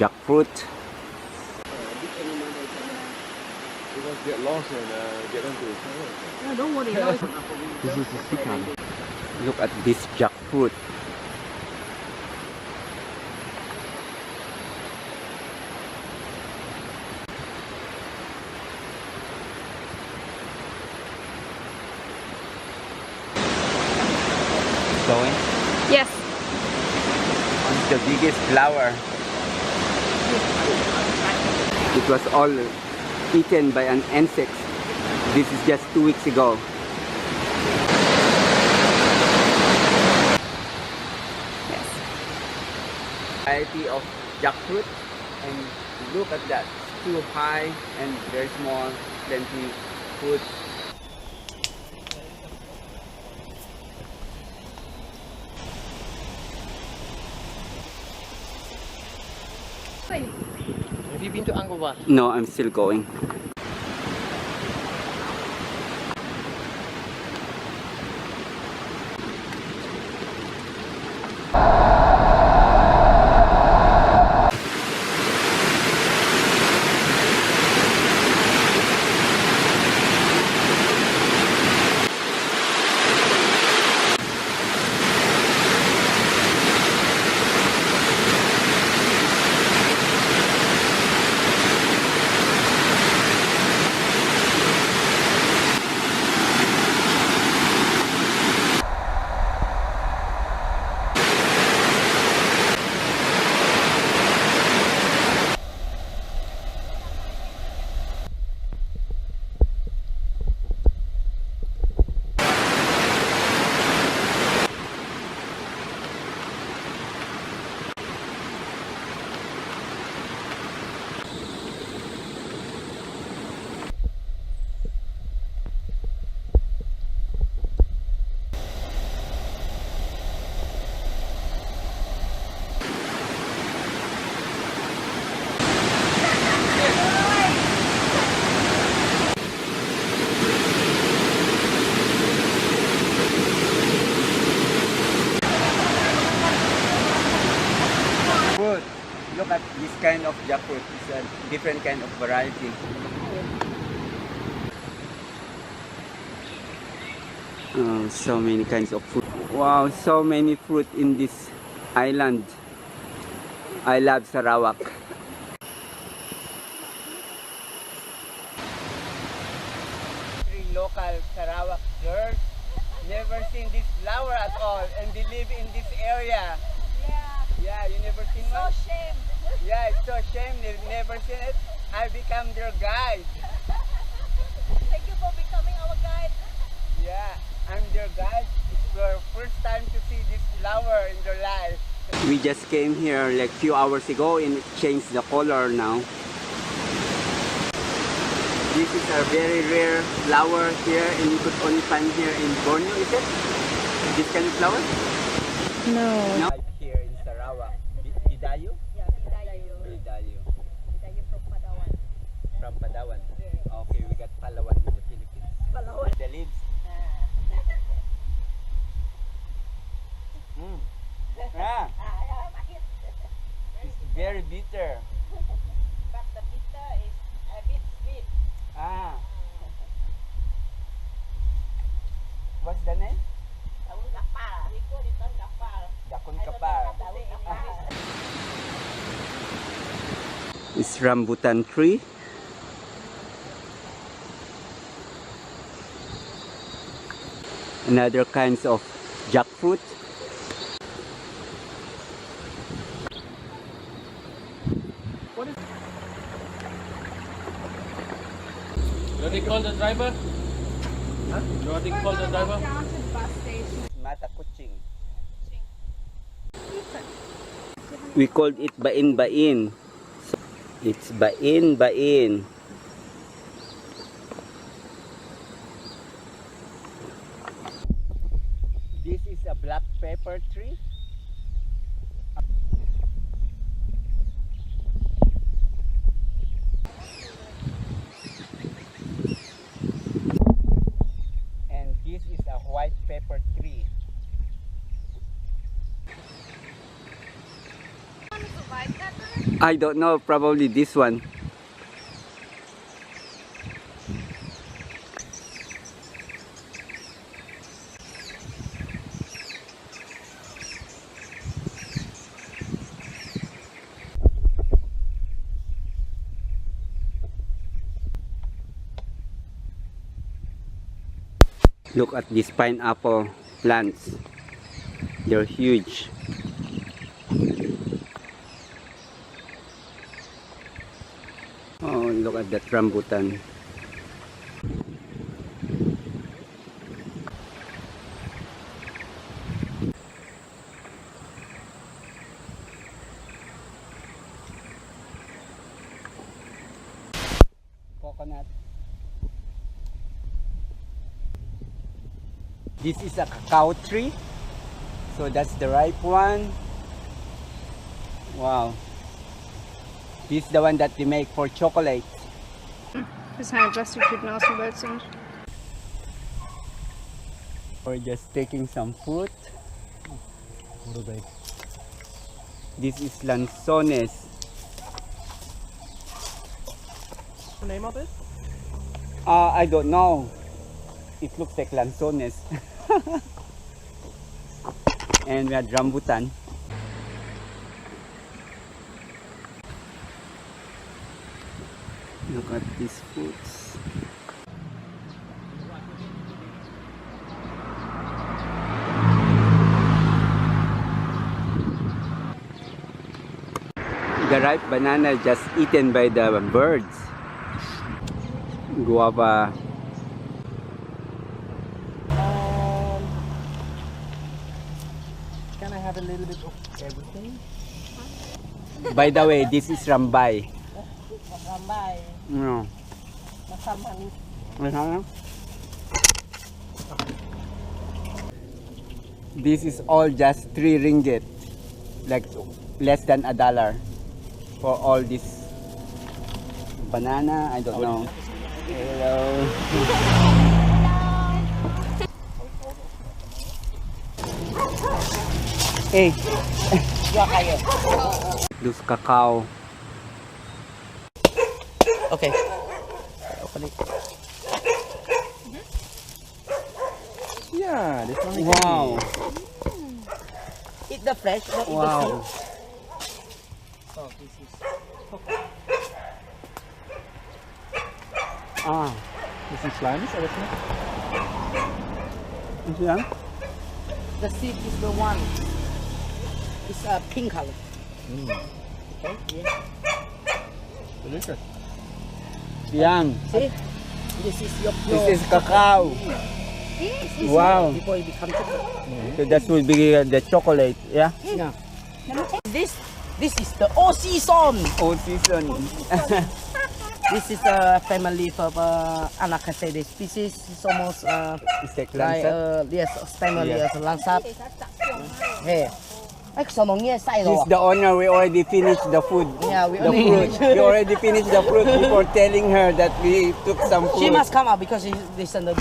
jackfruit. You must get lost and get into the tunnel. Yeah, don't worry. This is the pecan. Look at this jackfruit. Going. Yes. It's the biggest flower. It was all eaten by an insect. This is just 2 weeks ago. Yes. Variety of jackfruit, and look at that. It's too high and very small, plenty food. Have you been to Angkor Wat? No, I'm still going. Fruit. Look at this kind of jackfruit. It's a different kind of variety. Oh, so many kinds of fruit. Wow, so many fruit in this island. I love Sarawak. Three local Sarawak girls never seen this flower at all, and they live in this area. Yeah, you never seen one? shame. Yeah, it's so shame they've never seen it. I become their guide. Thank you for becoming our guide. Yeah, I'm their guide. It's their first time to see this flower in their life. We just came here like few hours ago and it changed the color now. This is a very rare flower here and you could only find here in Borneo, is it? This kind of flower? No. No. Here in Sarawak. Bidayu? Yeah, Bidayu. Bidayu. Bidayu from Padawan. From Padawan. Okay, we got Palawan in the Philippines. Palawan. The leaves. Ah, it's very bitter. But the bitter is a bit sweet. Ah. What's the name? Daun kapal. We call it daun kapal. Dakon I don't know kapal. how to say in English. It's rambutan tree. Another kinds of jackfruit. You already called the driver? Huh? You already called the driver? Mata kucing. We called it bain-bain. So it's bain-bain. This is a black pepper tree. And this is a white pepper tree. Want to survive that? I don't know, probably this one. Look at these pineapple plants. They're huge. Oh, look at that rambutan. Coconut. This is a cacao tree. So that's the ripe one. Wow. This is the one that they make for chocolate. Wir sind halt Plastiktypen aus dem Welt sind. We're just taking some fruit. This is lanzones. What's the name of it? I don't know. It looks like lanzones. And we had rambutan. Look at these fruits. The ripe banana is just eaten by the birds. Guava. Can I have a little bit of everything? By the way, this is rambay. Rambai. No. Masam manis. This is all just 3 ringgit, like less than $1 for all this banana. I don't know. Hello. Hey, Dua kaya. this cacao. Okay. Yeah, this one is Wow, Eat the fresh, not eat the wow. seed. So this is Ah, This is limes, I think. is yan? the seed is the one. It's a pink color. Okay. Yeah. Delicious. Yan. See, this is your This is cacao. This is Wow. before it becomes chocolate. So that will be the chocolate. Yeah. Yeah. This is the all season. All season. This is a family of Anacaceae species. It's almost It's like like lancet. yes, family Yeah. of lansat. Hey, ay kusama niya sa She's the owner. We already finished the food. Yeah, we The only- fruit. We already finished the fruit before telling her that we took some fruit. She must come out because she listen the